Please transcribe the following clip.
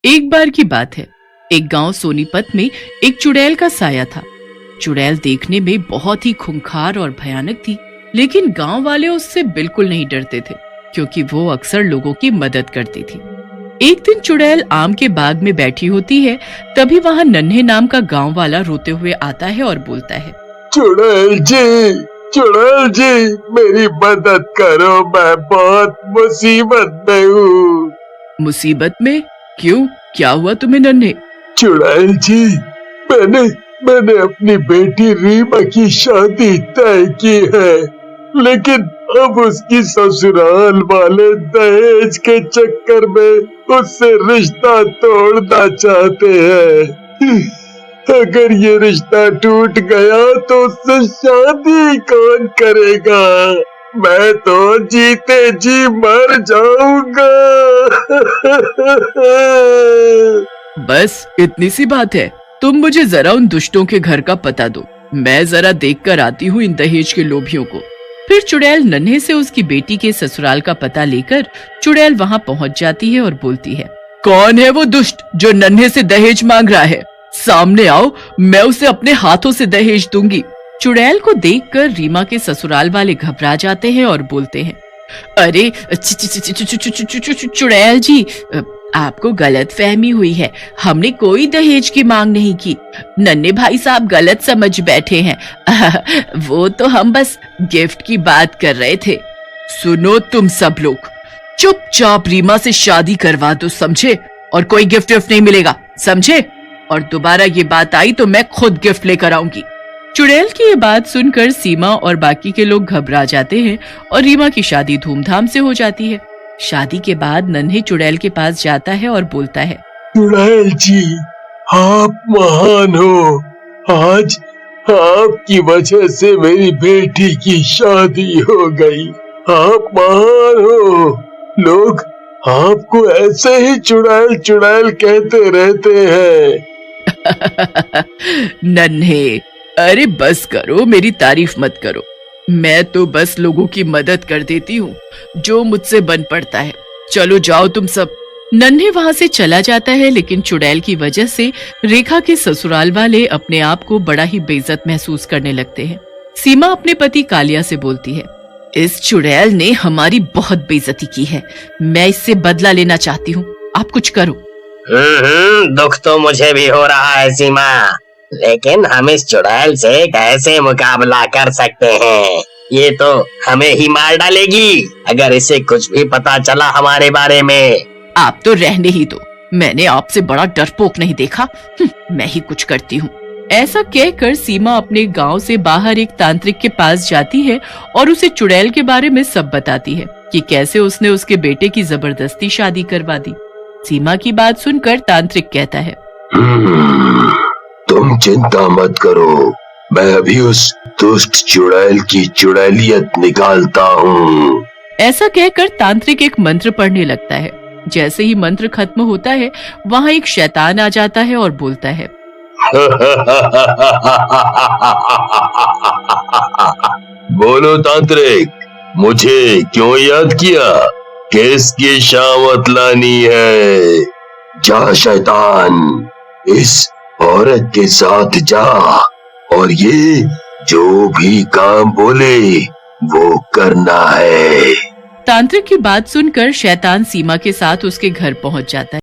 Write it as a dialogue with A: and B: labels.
A: एक बार की बात है, एक गांव सोनीपत में एक चुड़ैल का साया था। चुड़ैल देखने में बहुत ही खूंखार और भयानक थी, लेकिन गांव वाले उससे बिल्कुल नहीं डरते थे क्योंकि वो अक्सर लोगों की मदद करती थी। एक दिन चुड़ैल आम के बाग में बैठी होती है, तभी वहाँ नन्हे नाम का गांव वाला रोते हुए आता है और बोलता है,
B: चुड़ैल जी, मेरी मदद करो, मैं बहुत मुसीबत में हूँ।
A: मुसीबत में? क्यों, क्या हुआ तुम्हें नन्हे?
B: चुड़ैल जी, मैंने अपनी बेटी रीमा की शादी तय की है, लेकिन अब उसकी ससुराल वाले दहेज के चक्कर में उससे रिश्ता तोड़ना चाहते हैं। अगर ये रिश्ता टूट गया तो उससे शादी कौन करेगा? मैं तो जीते जी मर जाऊंगा।
A: बस इतनी सी बात है? तुम मुझे जरा उन दुष्टों के घर का पता दो, मैं जरा देख कर आती हूँ इन दहेज के लोभियों को। फिर चुड़ैल नन्हे से उसकी बेटी के ससुराल का पता लेकर चुड़ैल वहाँ पहुँच जाती है और बोलती है, कौन है वो दुष्ट जो नन्हे से दहेज मांग रहा है? सामने आओ, मैं उसे अपने हाथों से दहेज दूंगी। चुड़ैल को देखकर रीमा के ससुराल वाले घबरा जाते हैं और बोलते हैं, अरे चुड़ैल जी, आपको गलत फहमी हुई है, हमने कोई दहेज की मांग नहीं की। नन्हे भाई साहब गलत समझ बैठे हैं। वो तो हम बस गिफ्ट की बात कर रहे थे। सुनो तुम सब लोग, चुपचाप रीमा से शादी करवा दो, समझे? और कोई गिफ्ट नहीं मिलेगा, समझे? और दोबारा ये बात आई तो मैं खुद गिफ्ट लेकर आऊंगी। चुड़ैल की ये बात सुनकर सीमा और बाकी के लोग घबरा जाते हैं और रीमा की शादी धूमधाम से हो जाती है। शादी के बाद नन्हे चुड़ैल के पास जाता है और बोलता है,
B: चुड़ैल जी, आप महान हो। आज आपकी वजह से मेरी बेटी की शादी हो गई। आप महान हो। लोग आपको ऐसे ही चुड़ैल चुड़ैल कहते रहते हैं।
A: नन्हे, अरे बस करो, मेरी तारीफ मत करो। मैं तो बस लोगों की मदद कर देती हूँ जो मुझसे बन पड़ता है। चलो जाओ तुम सब। नन्हे वहाँ से चला जाता है, लेकिन चुड़ैल की वजह से रेखा के ससुराल वाले अपने आप को बड़ा ही बेइज्जत महसूस करने लगते हैं। सीमा अपने पति कालिया से बोलती है, इस चुड़ैल ने हमारी बहुत बेइज्जती की है, मैं इससे बदला लेना चाहती हूँ, आप कुछ करो।
C: दुख तो मुझे भी हो रहा है सीमा, लेकिन हम इस चुड़ैल से कैसे मुकाबला कर सकते हैं? ये तो हमें ही मार डालेगी अगर इसे कुछ भी पता चला हमारे बारे में।
A: आप तो रहने ही दो, मैंने आपसे बड़ा डरपोक नहीं देखा। मैं ही कुछ करती हूँ। ऐसा कहकर सीमा अपने गांव से बाहर एक तांत्रिक के पास जाती है और उसे चुड़ैल के बारे में सब बताती है कि कैसे उसने उसके बेटे की जबरदस्ती शादी करवा दी। सीमा की बात सुनकर तांत्रिक कहता है,
B: तुम चिंता मत करो, मैं अभी उस दुष्ट चुड़ैल की चुड़ैलियत निकालता हूँ।
A: ऐसा कहकर तांत्रिक एक मंत्र पढ़ने लगता है। जैसे ही मंत्र खत्म होता है, वहाँ एक शैतान आ जाता है और बोलता है,
B: बोलो तांत्रिक, मुझे क्यों याद किया? किसकी शामत लानी है? जा शैतान, इस औरत के साथ जा और ये जो भी काम बोले वो करना है।
A: तांत्रिक की बात सुनकर शैतान सीमा के साथ उसके घर पहुंच जाता है।